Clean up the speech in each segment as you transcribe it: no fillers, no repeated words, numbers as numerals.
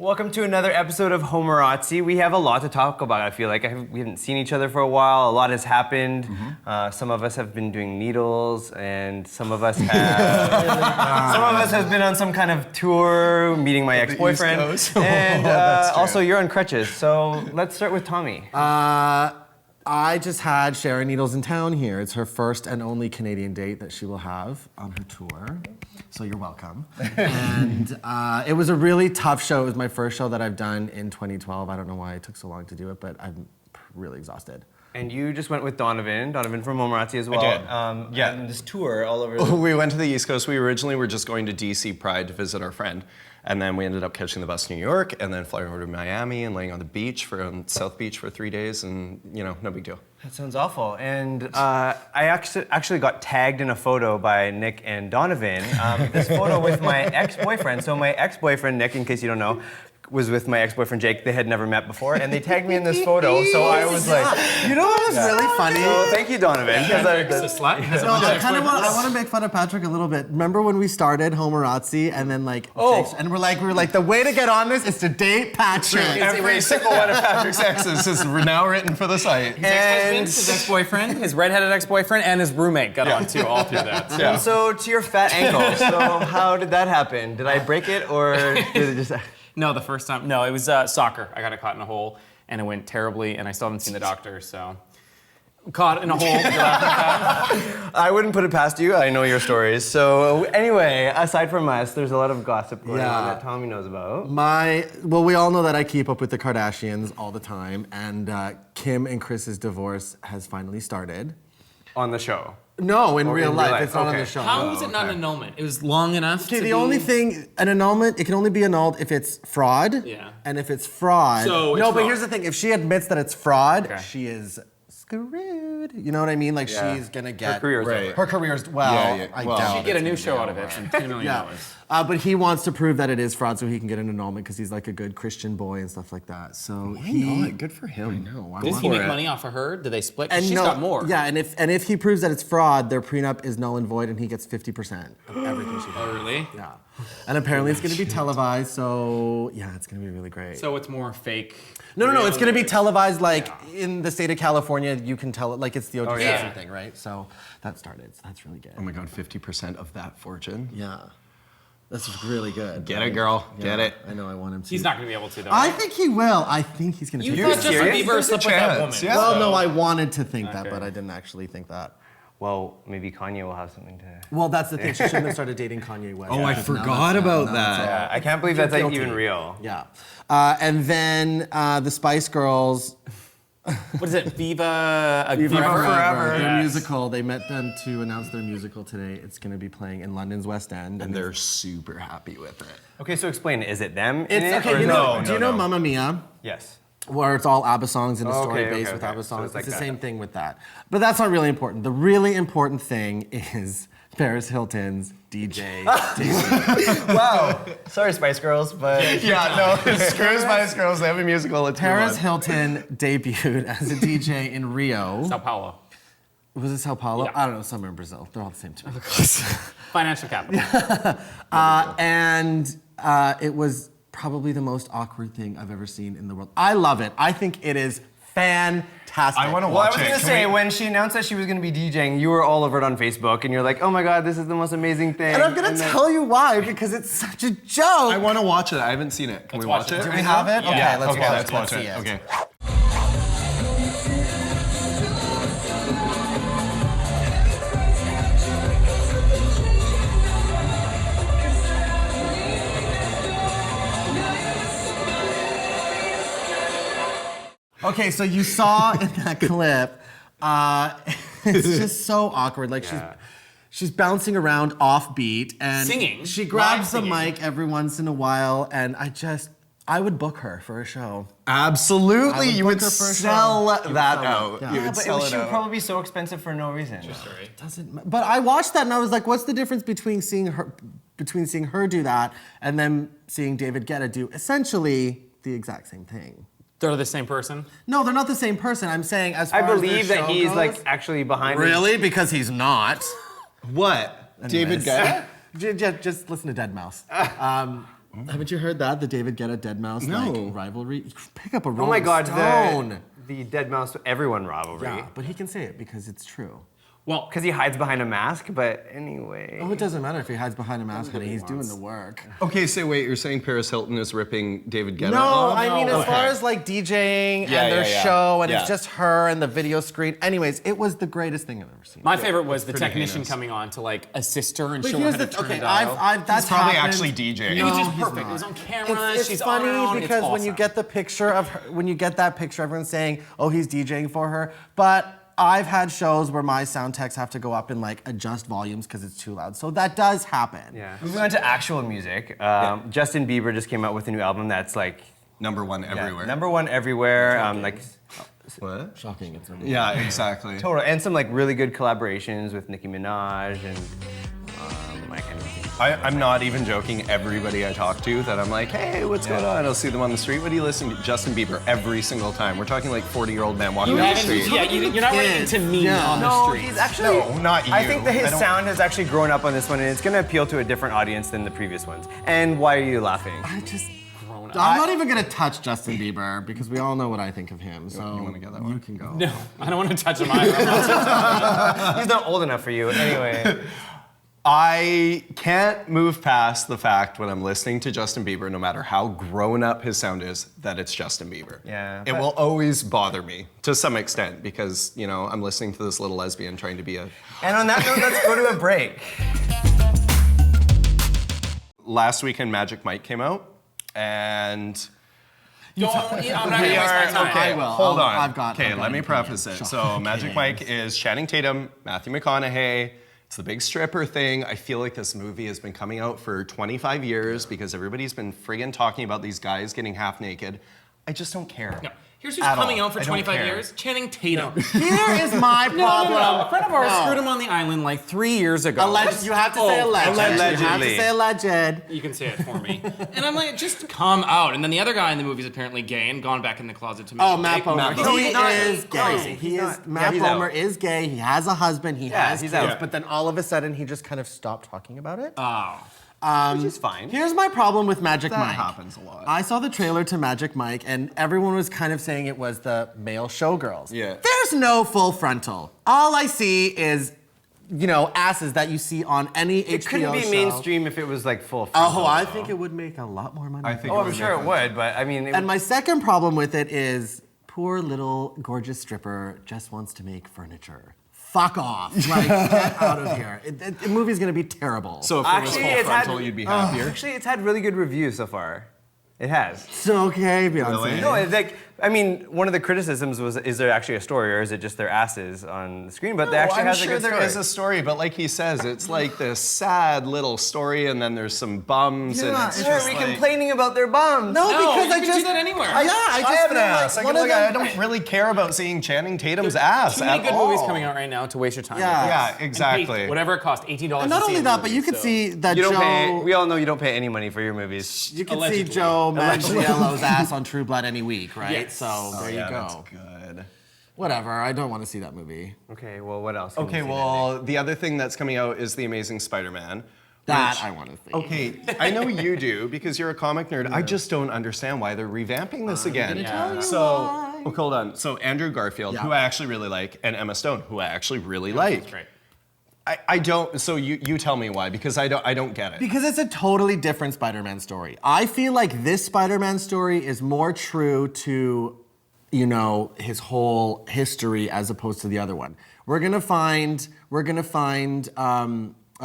Welcome to another episode of Homorazzi. We have a lot to talk about, I feel like. We haven't seen each other for a while. A lot has happened. Some of us have been doing needles, and some of us have... some of us have been on some kind of tour, meeting my ex-boyfriend. And also, you're on crutches, so let's start with Tommy. I just had Sharon Needles in town here. It's her first and only Canadian date that she will have on her tour. So you're welcome. And it was a really tough show. It was my first show that I've done in 2012. I don't know why it took so long to do it, but I'm really exhausted. And you just went with Donovan from Homorazzi as well. I did. And this tour all over. We went to the East Coast. We originally were just going to DC Pride to visit our friend. And then we ended up catching the bus to New York and then flying over to Miami and laying on the beach on South Beach for 3 days and, no big deal. That sounds awful. And I actually got tagged in a photo by Nick and Donovan. This photo with my ex-boyfriend. So my ex-boyfriend, Nick, in case you don't know, was with my ex-boyfriend Jake. They had never met before, and they tagged me in this photo. So I was like, you know what was really funny? So thank you, Donovan. I want to make fun of Patrick a little bit. Remember when we started Homorazzi, and then Jake's, and we were like, the way to get on this is to date Patrick. Every single one of Patrick's exes is now written for the site. His ex-boyfriend, his redheaded ex-boyfriend, and his roommate got on too, all through that. And so to your fat ankle. So how did that happen? Did I break it, or did it just? No, the first time. No, it was soccer. I got caught in a hole, and it went terribly, and I still haven't seen the doctor, so. Caught in a hole. I wouldn't put it past you. I know your stories. So anyway, aside from us, there's a lot of gossip going on that Tommy knows about. We all know that I keep up with the Kardashians all the time, and Kim and Kris's divorce has finally started. On the show? No, in real life. It's not on the show. How was it not an annulment? It was long enough to the only thing, an annulment, it can only be annulled if it's fraud. Yeah. And if it's fraud... So it's but fraud. here's the thing. If she admits that it's fraud, Okay. she is screwed. You know what I mean? She's gonna get... Her career's over. Her career's... I doubt She'd get a new show out of it and $2 million. But he wants to prove that it is fraud so he can get an annulment because he's like a good Christian boy and stuff like that. So Good for him. I know. Does he make money off of her? Do they split? 'Cause she's got more. Yeah, and if he proves that it's fraud, their prenup is null and void and he gets 50% of everything she does. Oh, really? Yeah. And apparently it's going to be televised, so yeah, it's going to be really great. So it's more fake? No, it's going to be televised in the state of California. You can tell it it's the O.J. Simpson thing, right? So that started. So that's really good. Oh my God, 50% of that fortune. Yeah. That's really good. Get it, girl. Yeah, Get it. I know, I want him to. He's not going to be able to, though. I think he will. I think he's going to take You thought it. Justin Bieber slept with that woman. Yeah. Well, no, I wanted to think that, but I didn't actually think that. Well, maybe Kanye will have something to... Well, that's the thing. She shouldn't have started dating Kanye West. Oh, I forgot about that. Yeah, I can't believe that's even real. Yeah. And then the Spice Girls... What is it? Viva Forever. Their Yes. musical. They met them to announce their musical today. It's going to be playing in London's West End. And they're super happy with it. Okay, so explain. Is it them in It's it? okay. or Do you know Mamma Mia? Yes. Where it's all ABBA songs and a story based with ABBA songs. So it's the like same thing with that. But that's not really important. The really important thing is Paris Hilton's DJ debut. Wow. Sorry, Spice Girls, but... Screw Spice Girls. They have a musical. Let's Paris Hilton debuted as a DJ in Rio. Sao Paulo. Was it Sao Paulo? Yeah. I don't know, somewhere in Brazil. They're all the same to me. Financial capital. And it was probably the most awkward thing I've ever seen in the world. I love it. I think it is fantastic. I want to Well, I watch was it. going to say, when she announced that she was going to be DJing, you were all over it on Facebook, and you're like, oh my God, this is the most amazing thing. And I'm going to tell you why, because it's such a joke. I want to watch it. I haven't seen it. Can we watch it? Do we have it? Yeah. Okay, Let's watch see it. Okay. Okay, so you saw in that clip, it's just so awkward. She's bouncing around off beat and Singing. She grabs the Live singing. mic every once in a while, and I would book her for a show. Absolutely. You would book her for a sell show. that out. Yeah. You Yeah, would but sell she it would out. probably be so expensive for no reason. But I watched that and I was like, what's the difference between seeing her do that and then seeing David Guetta do essentially the exact same thing? They're the same person? No, they're not the same person. I'm saying as far I as their believe that show he's goes, like actually behind it. Really? Because he's not. What? David Guetta? Just listen to Dead Mouse. Haven't you heard that? The David Guetta Deadmau5 like, rivalry? Pick up a Rolling Oh my God, Stone. the Deadmau5 everyone rivalry. Yeah, but he can say it because it's true. Well, Because he hides behind a mask, but anyway. Oh, it doesn't matter if he hides behind a mask, honey. He's doing the work. Okay, so wait, you're saying Paris Hilton is ripping David Guetta No, off? I mean, as Okay. far as like DJing Yeah, and their yeah, yeah. show, and Yeah. it's just her and the video screen. Anyways, it was the greatest thing I've ever seen. my favorite was the pretty technician heinous. coming on to like assist her and But show her here's how the to turn okay. a dial. That's He's probably happened. actually DJing. It was just he's perfect. not. It was on camera. It's she's funny around, because it's when you awesome. get the picture of her, when you get that picture, everyone's saying, "Oh, he's DJing for her." But I've had shows where my sound techs have to go up and like adjust volumes because it's too loud. So that does happen. Yeah. Moving on to actual music, Justin Bieber just came out with a new album that's like Number one yeah, everywhere. number one everywhere. Like What? Shocking. It's number Yeah, exactly. total, and some like really good collaborations with Nicki Minaj and I can't even think. I'm not even joking. Everybody I talk to that I'm like, hey, what's going on? I'll see them on the street. What do you listen to? Justin Bieber every single time. We're talking like 40-year-old man walking down the street. You're not running into me on the No, street. he's actually. No, not you. I think that I his don't- sound has actually grown up on this one, and it's going to appeal to a different audience than the previous ones. And why are you laughing? I just. Grown up. I'm not even gonna touch Justin Bieber because we all know what I think of him. So you wanna get that you one? can go. No, I don't want to touch him either. He's not old enough for you. Anyway, I can't move past the fact when I'm listening to Justin Bieber, no matter how grown up his sound is, that it's Justin Bieber. Yeah. It will always bother me to some extent because, you know, I'm listening to this little lesbian trying to be a. and on that note, let's go to a break. Last weekend, Magic Mike came out, and. I'm not going to waste my time. Okay, I will. hold on. I've got Okay, an let me opinion. preface it. So, Magic Mike is Channing Tatum, Matthew McConaughey. It's the big stripper thing. I feel like this movie has been coming out for 25 years because everybody's been friggin' talking about these guys getting half naked. I just don't care. No. Here's who's At coming all. out for I don't 25 care. years. Channing Tatum. Here is my problem. A friend of ours screwed him on the island like 3 years ago. Alleged. You have to say alleged. You have to Allegedly. say alleged. You can say it for me. And I'm like, just come out. And then the other guy in the movie is apparently gay and gone back in the closet to make Oh, it Matt big. Bomer. Bomer. He He's not- is gay. crazy. He He's is. not- Matt yeah, he's Bomer out. is gay. He has a husband. He Yeah, has he's kids. out. But then all of a sudden, he just kind of stopped talking about it. Which is fine. Here's my problem with Magic That Mike. happens a lot. I saw the trailer to Magic Mike, and everyone was kind of saying it was the male showgirls. Yeah. There's no full frontal. All I see is, you know, asses that you see on any It HBO couldn't be show. mainstream if it was like full. Oh, frontal, I though. think it would make a lot more money. I think Oh, it I'm would sure make it would, but I mean, And my second problem with it is poor little gorgeous stripper just wants to make furniture. Fuck off. Like, get out of here. The movie's gonna be terrible. So if it was Actually, full it's had- frontal, you'd be happier. actually, it's had really good reviews so far. It has. So okay, Beyonce. Really? No, it's like, I mean, one of the criticisms was, is there actually a story, or is it just their asses on the screen? But they actually I'm has sure a good there story. is a story, but like he says, it's like this sad little story, and then there's some bums, and Yeah, it's it's Why just are we like, complaining about their bums? No, No, because you I can just do that anywhere. I just I feel have an like ass. one of I them. don't really care about seeing Channing Tatum's ass Too many at good all. movies coming out right now to waste your time. Yeah. with. Yeah, And pay exactly. whatever it costs, $18 And not to see only a that, movie, but you could so- see that You don't pay. Joe. We all know you don't pay any money for your movies. You can Allegedly. see Joe Manganiello's ass on True Blood any week, right? Yes. So there Yeah, you that's go. good. Whatever. I don't want to see that movie. Okay, well, what else? can we Okay, see well, the other thing that's coming out is The Amazing Spider-Man. That which- I want to see. Okay, I know you do because you're a comic nerd. I just don't understand why they're revamping this again. gonna tell you So, why. okay, hold on. So Andrew Garfield, Yeah. who I actually really like, and Emma Stone, who I actually really like. That's great. I don't. So you tell me why because I don't get it. Because it's a totally different Spider-Man story. I feel like this Spider-Man story is more true to, you know, his whole history as opposed to the other one. We're gonna find,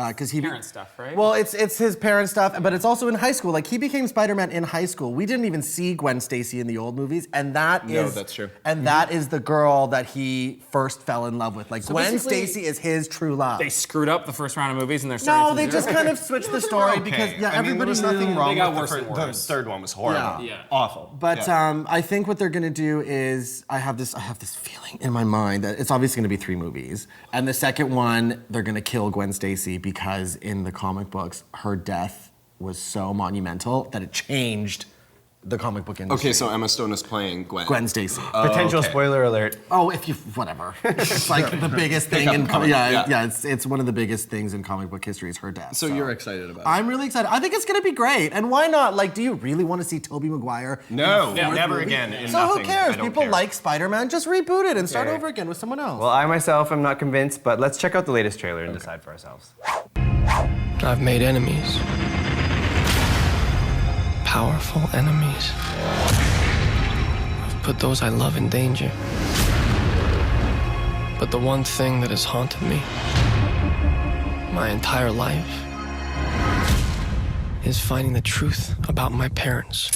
because he Parent stuff, right? Well, it's his parent stuff, but it's also in high school. Like he became Spider-Man in high school. We didn't even see Gwen Stacy in the old movies, and that No, is that's true. And that is the girl that he first fell in love with. Like Gwen basically, Stacy is his true love. They screwed up the first round of movies and they're starting No, from they zero. just kind of switched the story because Okay. yeah, I mean, everybody there was knew. nothing wrong They got with worse and the worse. third one was horrible. Yeah. Awful. But Yeah. I think what they're gonna do is I have this feeling in my mind that it's obviously gonna be 3 movies, and the second one they're gonna kill Gwen Stacy because in the comic books her death was so monumental that it changed the comic book industry. Okay, so Emma Stone is playing Gwen. Gwen Stacy. Potential spoiler alert. Oh, if you whatever. It's like the biggest thing in it's one of the biggest things in comic book history is her death. So you're excited about it? I'm really excited. I think it's gonna be great. And why not? Like, do you really want to see Tobey Maguire? No, in a fourth never movie? again. In So nothing. who cares? I don't People care. like Spider-Man. Just reboot it and start Okay. over again with someone else. Well, I myself am not convinced, but let's check out the latest trailer and decide for ourselves. I've made enemies. Powerful enemies. I've put those I love in danger. But the one thing that has haunted me my entire life is finding the truth about my parents.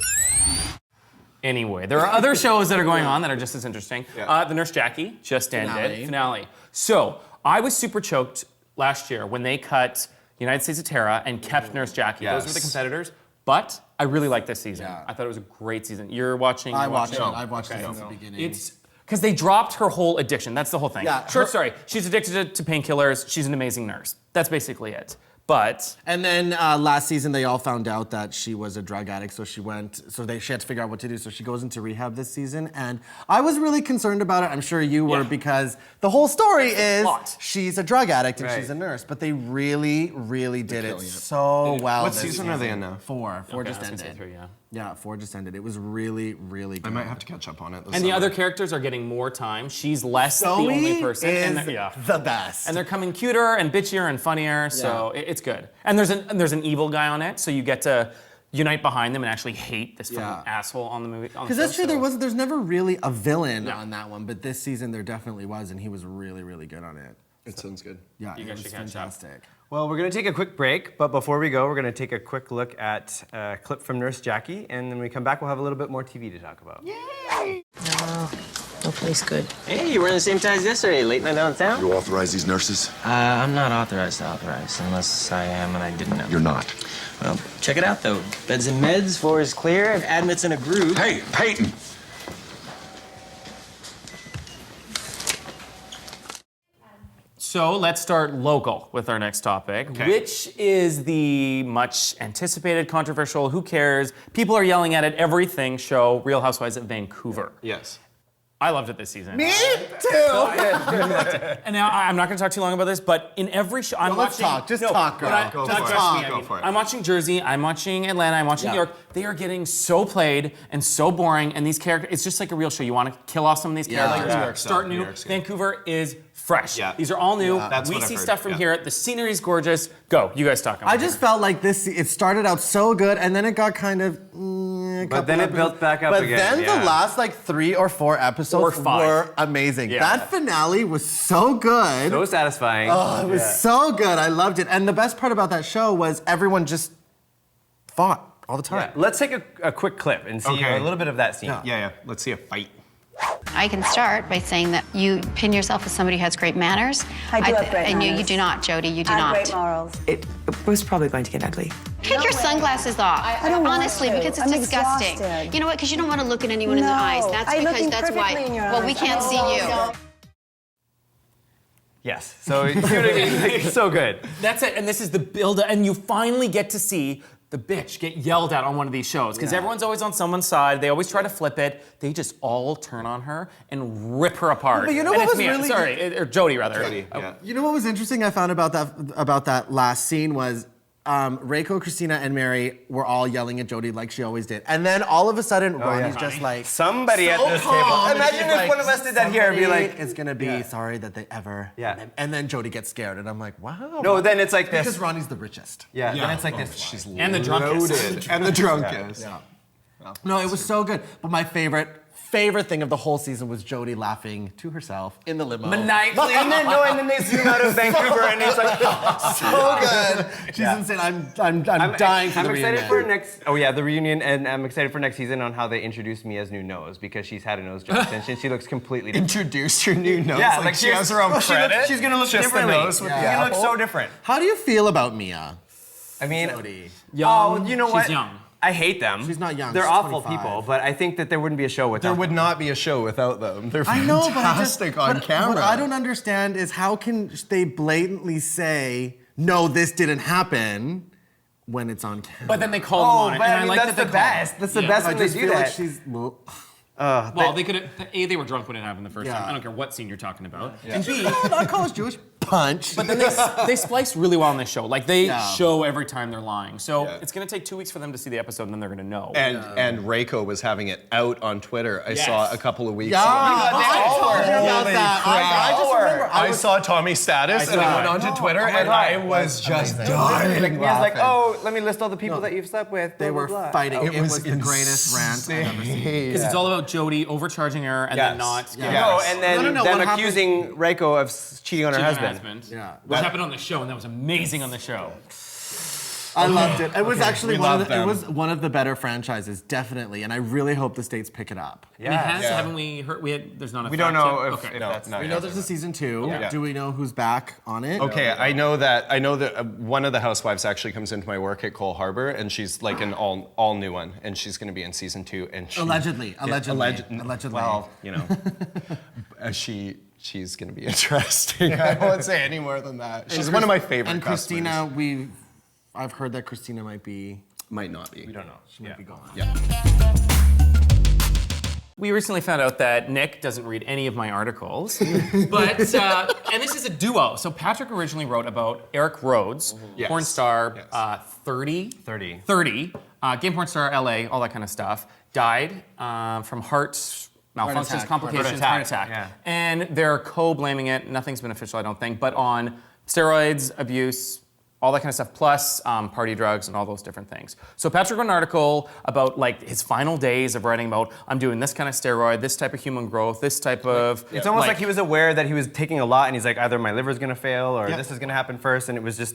Anyway, there are other shows that are going on that are just as interesting. The Nurse Jackie just ended. Finale. So, I was super choked last year when they cut United States of Terra and kept Nurse Jackie. Those were the competitors. But I really liked this season. Yeah. I thought it was a great season. You're watching? I you're watched it. watching? I've watched it since the beginning. It's because they dropped her whole addiction. That's the whole thing. Yeah, Short story. She's addicted to painkillers. She's an amazing nurse. That's basically it. But And then last season, they all found out that she was a drug addict, so she had to figure out what to do. So she goes into rehab this season, and I was really concerned about it. I'm sure you were, because the whole story is plot. she's a drug addict and Right. she's a nurse. But they really, really did it so well. What this season are they in now? Four. Four just I was gonna say ended. 3, yeah. Yeah, 4 just ended. It was really, really good. I might have to catch up on it. This And the summer. other characters are getting more time. She's less Zoe the only person. is And they're- the best. And they're coming cuter and bitchier and funnier, so it's good. And there's an evil guy on it, so you get to unite behind them and actually hate this fucking asshole on the movie. Because that's true, there's never really a villain on that one, but this season there definitely was, and he was really, really good on it. It sounds good. Yeah, You it guys was should catch up. fantastic. Well, we're going to take a quick break, but before we go, we're going to take a quick look at a clip from Nurse Jackie, and then when we come back, we'll have a little bit more TV to talk about. No place good. Hey, you were in the same ties yesterday. Late night downtown? You authorize these nurses? I'm not authorized to authorize, unless I am and I didn't know. You're not. Well, check it out, though. Beds and meds, floor is clear, admits in a groove. Hey, Peyton! So let's start local with our next topic, which is the much anticipated, controversial, who cares, people are yelling at it, everything show, Real Housewives of Vancouver. Yes. I loved it this season. Me too! And now I'm not going to talk too long about this, but in every show, I'm let's watching. talk. Just talk, girl. Go not for it. just me, Go for it. I'm watching Jersey. I'm watching Atlanta. I'm watching New York. They are getting so played and so boring. And these characters, it's just like a real show. You want to kill off some of these characters. New York's Start good. New new. York's good. Vancouver is fresh. Yeah. These are all new. That's We what I've see heard. stuff from Yeah. here. The scenery's gorgeous. Go. You guys talk. I just felt like it started out so good, and then it got kind of. But then it built back up but again. then yeah. the last 3 or 4 episodes 4 or 5. were amazing. Yeah. That finale was so good. So satisfying. Oh, it was so good. I loved it. And the best part about that show was everyone just fought all the time. Let's take a quick clip and see Okay. a little bit of that scene. Yeah. Let's see a fight. I can start by saying that you pin yourself as somebody who has great manners. I do have great and manners. you do not, Jody. You do I have not. great morals. It was probably going to get ugly. Take your sunglasses off. I don't want Honestly, to. because it's I'm disgusting. exhausted. You know what? Because you don't want to look at anyone in the eyes. That's I'm because looking that's why. perfectly in your Well, we eyes. can't see you. Yes. So you see what I mean? Like, it's so good. That's it. And this is the build, and you finally get to see the bitch get yelled at on one of these shows because everyone's always on someone's side. They always try to flip it. They just all turn on her and rip her apart. But you know and what it's was Mia. really- Sorry, or Jody rather. Jody, yeah. You know what was interesting I found about that last scene was Reiko, Christina, and Mary were all yelling at Jodie like she always did. And then all of a sudden, Ronnie's just like, Somebody at so this calm, table. and Imagine she's if like, one of us did that here. I'd be like, it's gonna be sorry that they ever. Yeah. And then Jodie gets scared, and I'm like, wow. no, then it's like because this. Ronnie's the richest. Yeah, then it's like this. She's And the drunkest. loaded. And the drunkest. No, it was so good. But my favorite thing of the whole season was Jodie laughing to herself in the limo. Maniacally. And then they zoom out of Vancouver, and it's like, So good. She's insane. I'm dying for I'm the excited reunion. for next. Oh yeah, the reunion, and I'm excited for next season on how they introduce Mia's new nose because she's had a nose job since and she looks completely different. Introduce your new nose. Yeah, like she has her own credit. She's gonna look Just the differently. nose with She's the gonna look apple. so different. How do you feel about Mia? I mean, Jodie. Young. oh, you know She's what? young. I hate them. She's not young, They're she's awful 25. people, but I think that there wouldn't be a show without There them. would not be a show without them. They're I know, but I just, fantastic on camera. What I don't understand is how can they blatantly say, no, this didn't happen, when it's on camera. But then they call them on it, but and I mean, like that's that they the call best. them. That's the Yeah. best I when they just do feel that. like she's. Well, they could. A, they were drunk when it happened the first Yeah. time. I don't care what scene you're talking about. And B, not college Jewish. Punch. But then they splice really well on this show. Like they show every time they're lying. So it's gonna take 2 weeks for them to see the episode, and then they're gonna know. And Reiko was having it out on Twitter. I saw a couple of weeks Yeah, ago. I told you about Holy that. crap. I just remember. I saw Tommy's status and I went onto Twitter and I was just dying. He was like, oh, let me list all the people that you've slept with. They blah, were blah, blah. fighting. It was the insane. greatest rant I've ever seen. Because it's all about Jody overcharging her and then not Yes. No, and then No, them what happened- accusing Reiko of cheating on her cheating on her husband. Yeah. Which happened on the show, and that was amazing on the show. I loved it. It was actually We one love of the, it them. was one of the better franchises, definitely. And I really hope the states pick it up. And it has, haven't we heard? There's not a We don't fact know yet? if Okay. that's not We yet. know there's a season 2. Yeah. Do we know who's back on it? Okay, I know that one of the housewives actually comes into my work at Cole Harbor, and she's like an all new one, and she's going to be in season 2. And she, Allegedly. Well, you know, she's going to be interesting. I won't say any more than that. She's one of my favorite. And customers. Christina, I've heard that Christina might not be. We don't know. she might be gone. Yeah. We recently found out that Nick doesn't read any of my articles, but and this is a duo. So Patrick originally wrote about Erik Rhodes, Yes. porn star, Yes. 30, game porn star, LA, all that kind of stuff. Died from heart malfunctions, attack. complications, Heart heart attack, attack. yeah. And they're co-blaming it. Nothing's been official, I don't think, but on steroids, abuse, all that kind of stuff, plus party drugs and all those different things. So Patrick wrote an article about like his final days of writing about, I'm doing this kind of steroid, this type of human growth, this type of... It's almost like he was aware that he was taking a lot, and he's like, either my liver's gonna fail or this is gonna happen first, and it was just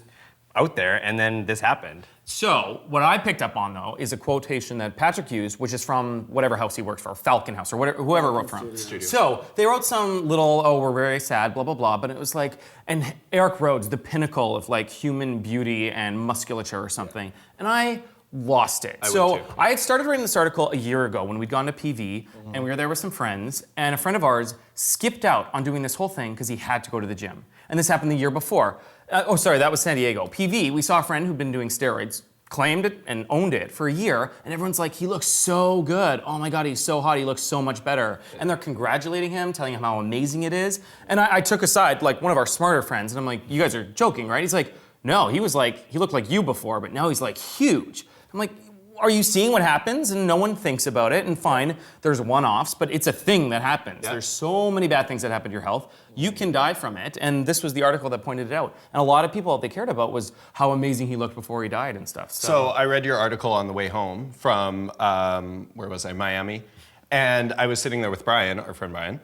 out there, and then this happened. So what I picked up on though is a quotation that Patrick used, which is from whatever house he works for, Falcon House or whatever, whoever wrote from. So they wrote some little, we're very sad, blah, blah, blah, but it was like, and Erik Rhodes, the pinnacle of like human beauty and musculature or something. And I lost it. So I had started writing this article a year ago when we'd gone to PV and we were there with some friends, and a friend of ours skipped out on doing this whole thing because he had to go to the gym. And this happened the year before. That was San Diego. PV, we saw a friend who'd been doing steroids, claimed it and owned it for a year, and everyone's like, he looks so good. Oh my God, he's so hot, he looks so much better. And they're congratulating him, telling him how amazing it is. And I took aside like one of our smarter friends, and I'm like, you guys are joking, right? He's like, no, he looked like you before, but now he's like huge. I'm like, are you seeing what happens? And no one thinks about it, and fine, there's one-offs, but it's a thing that happens. Yeah. There's so many bad things that happen to your health. You can die from it, and this was the article that pointed it out. And a lot of people, what they cared about was how amazing he looked before he died and stuff. So I read your article on the way home from, where was I, Miami, and I was sitting there with Brian, our friend Brian,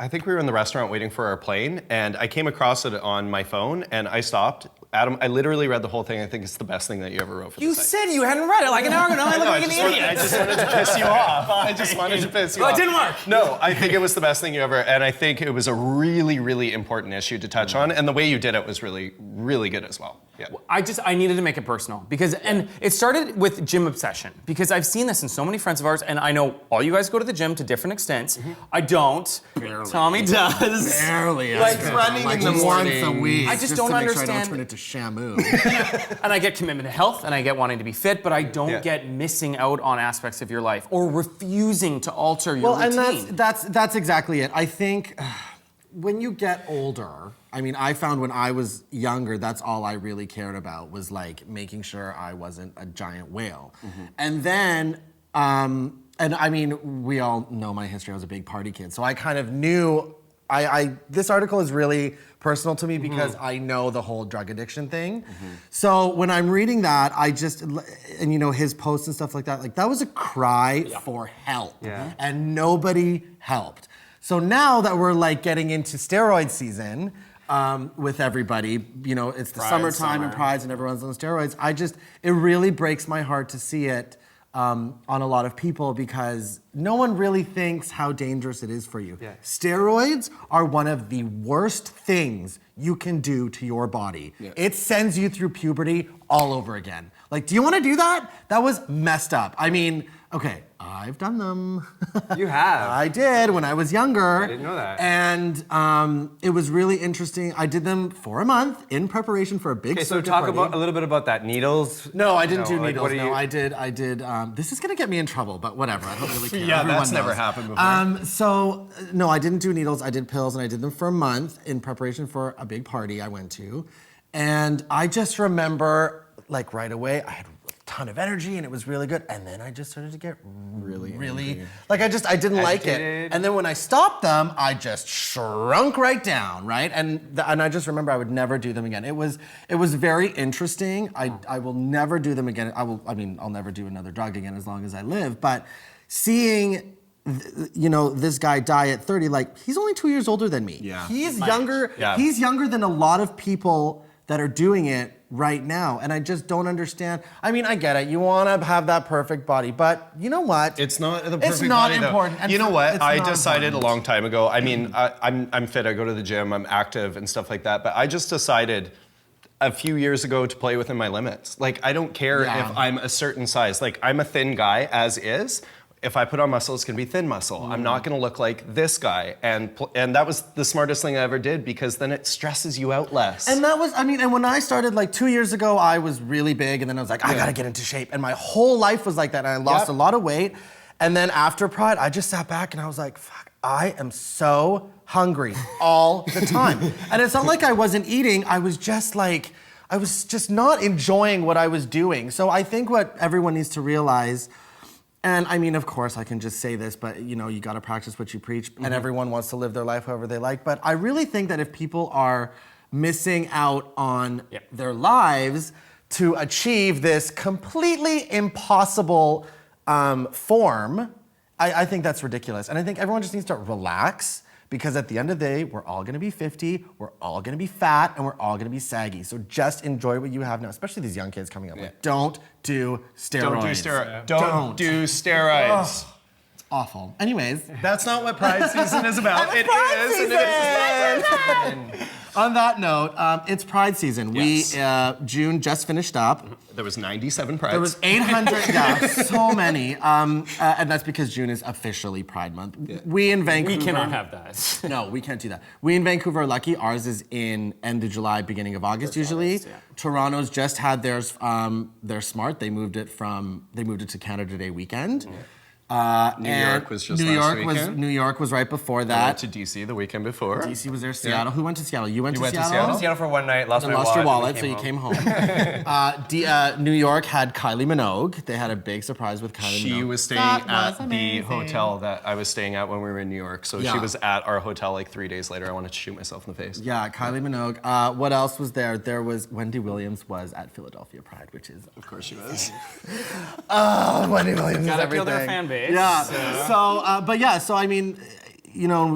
I think we were in the restaurant waiting for our plane, and I came across it on my phone, and I stopped. Adam, I literally read the whole thing. I think it's the best thing that you ever wrote for the You site. said you hadn't read it like an hour ago. I look like an idiot. I just wanted to piss you off. I just wanted to piss you off. Well, it didn't work. No, I think it was the best thing you ever, and I think it was a really, really important issue to touch on, and the way you did it was really, really good as well. Yeah. I needed to make it personal because, and it started with gym obsession because I've seen this in so many friends of ours, and I know all you guys go to the gym to different extents. I don't. Barely. Tommy does. Barely. Like running like in the once a morning. week. I just to don't make sure I understand- don't turn into Shamu. And I get commitment to health, and I get wanting to be fit, but I don't get missing out on aspects of your life or refusing to alter your routine. And that's exactly it. I think when you get older, I mean, I found when I was younger, that's all I really cared about was like making sure I wasn't a giant whale. And then, and I mean, we all know my history. I was a big party kid, so I kind of knew. This article is really personal to me because I know the whole drug addiction thing. So when I'm reading that, and you know, his posts and stuff like that was a cry for help. And nobody helped. So now that we're like getting into steroid season with everybody, you know, it's the summertime and prides and everyone's on steroids. It really breaks my heart to see it on a lot of people because no one really thinks how dangerous it is for you. Yeah. Steroids are one of the worst things you can do to your body. Yeah. It sends you through puberty all over again. Like, do you want to do that? That was messed up. I mean, okay, I've done them. You have. I did when I was younger. I didn't know that. And it was really interesting. I did them for a month in preparation for a big Okay, so circuit talk party. about a little bit about that. Needles? No, I didn't do like, needles. what do No, you- I did. This is gonna get me in trouble, but whatever. I don't really care. Yeah, Everyone that's never knows. happened before. No, I didn't do needles. I did pills, and I did them for a month in preparation for a big party I went to. And I just remember, like right away, I had a ton of energy, and it was really good. And then I just started to get really, like I didn't like it. Agitated. And then when I stopped them, I just shrunk right down, right? And I just remember I would never do them again. It was very interesting. I will never do them again. I'll never do another drug again as long as I live. But seeing, this guy die at 30, like he's only 2 years older than me. Yeah. He's younger. Yeah. He's younger than a lot of people that are doing it right now, and I just don't understand. I mean, I get it. You want to have that perfect body, but you know what? It's not the perfect It's not body, though. important. And You know what? it's I not decided important. a long time ago. I mean, I'm fit. I go to the gym. I'm active and stuff like that. But I just decided a few years ago to play within my limits. Like, I don't care Yeah. if I'm a certain size. Like, I'm a thin guy as is. If I put on muscle, it's gonna be thin muscle. I'm not gonna look like this guy. And that was the smartest thing I ever did, because then it stresses you out less. And that was, and when I started like 2 years ago, I was really big, and then I was like, I gotta get into shape. And my whole life was like that, and I lost a lot of weight. And then after Pride, I just sat back and I was like, fuck, I am so hungry all the time. And it's not like I wasn't eating, I was just not enjoying what I was doing. So I think what everyone needs to realize, and I mean, of course, I can just say this, but you gotta practice what you preach, and everyone wants to live their life however they like. But I really think that if people are missing out on their lives to achieve this completely impossible form, I think that's ridiculous. And I think everyone just needs to relax, because at the end of the day, we're all gonna be 50, we're all gonna be fat, and we're all gonna be saggy. So just enjoy what you have now, especially these young kids coming up. Like, don't do steroids. Don't do steroids. Don't do steroids. It's awful. Anyways, That's not what Pride season is about. It Pride is. season! On that note, it's Pride season. Yes. June just finished up. There was 97 Prides. There was 800, so many. And that's because June is officially Pride Month. We in Vancouver. We cannot have that. No, we can't do that. We in Vancouver are lucky. Ours is in end of July, beginning of August usually. August, yeah. Toronto's just had theirs. They're smart. They moved it to Canada Day weekend. New York was just last weekend. New York was right before I that. went to DC the weekend before. DC was there. Seattle. Who went to Seattle? You went to went to Seattle. Seattle? Seattle for one night, lost You my lost your wallet, wallet, so and you came home. New York had Kylie Minogue. They had a big surprise with Kylie Minogue. She was staying That at was the amazing. hotel that I was staying at when we were in New York. So Yeah. she was at our hotel like 3 days later. I wanted to shoot myself in the face. Yeah, Kylie Minogue. What else was there? There was Wendy Williams was at Philadelphia Pride, which is Of course she was. Wendy Williams. Gotta is kill their everything. fan base. Yeah. So I mean,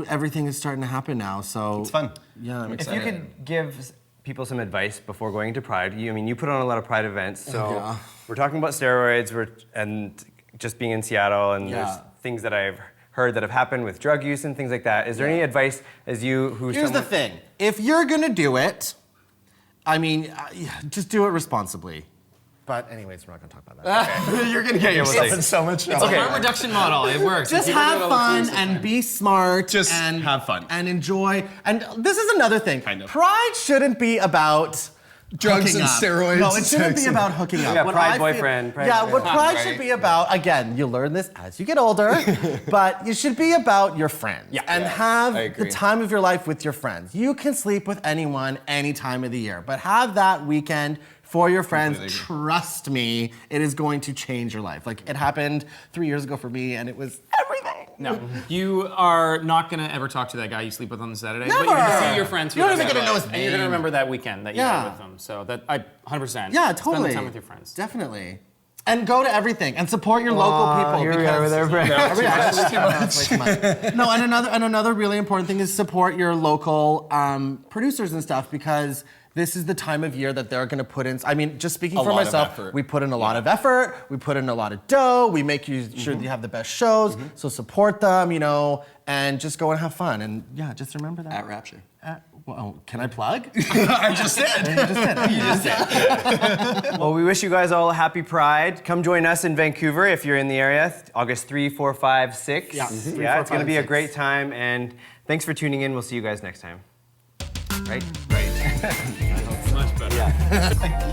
everything is starting to happen now. So It's fun. Yeah, I'm If excited. you could give people some advice before going to Pride, you put on a lot of Pride events. So Yeah. we're talking about steroids, and just being in Seattle, and there's things that I've heard that have happened with drug use and things like that. Is there any advice as you who? Here's the thing: if you're gonna do it, I mean, just do it responsibly. But anyways, we're not gonna talk about that. You're gonna get yourself in so much trouble. It's a harm reduction model. It works. Just People do have it all the fun time. and be smart. Just and have fun. and enjoy. And this is another thing. Kind of. Pride shouldn't be about Drugs hooking and up. steroids, No, it shouldn't be sex. about hooking up. Yeah, What Pride I feel- boyfriend, Pride- yeah, what yeah. Pride Right. should be about, again, you learn this as you get older, but you should be about your friends. And have I the agree. time of your life with your friends. You can sleep with anyone any time of the year, but have that weekend for your friends. Completely agree. Trust me, it is going to change your life. Like, it happened 3 years ago for me, and it was everything. No, you are not gonna ever talk to that guy you sleep with on Saturday. But you're gonna Never. see your friends. You're not who even live gonna that know his way, and you're gonna name. remember that weekend that you Yeah. had with them. So that 100%. Yeah, Spend totally. the time with your friends. Definitely. And go to everything and support your local people. Here we are with our friends. No, and another really important thing is support your local producers and stuff, because this is the time of year that they're going to put in. I mean, just speaking for myself, we put in a lot of effort, we put in a lot of dough, we make you sure that you have the best shows. So support them, you know, and just go and have fun. And yeah, just remember that. At Rapture. Well, can I plug? I just did. You just did. Well, we wish you guys all a happy Pride. Come join us in Vancouver if you're in the area, August 3, 4, 5, 6. Yeah, Yeah, it's going to be a great time, and thanks for tuning in. We'll see you guys next time. Right? Much better.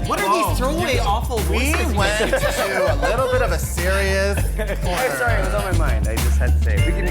What are these throwaway awful We voices? went to a little bit of a serious corner. Sorry, it was on my mind. I just had to say it. We can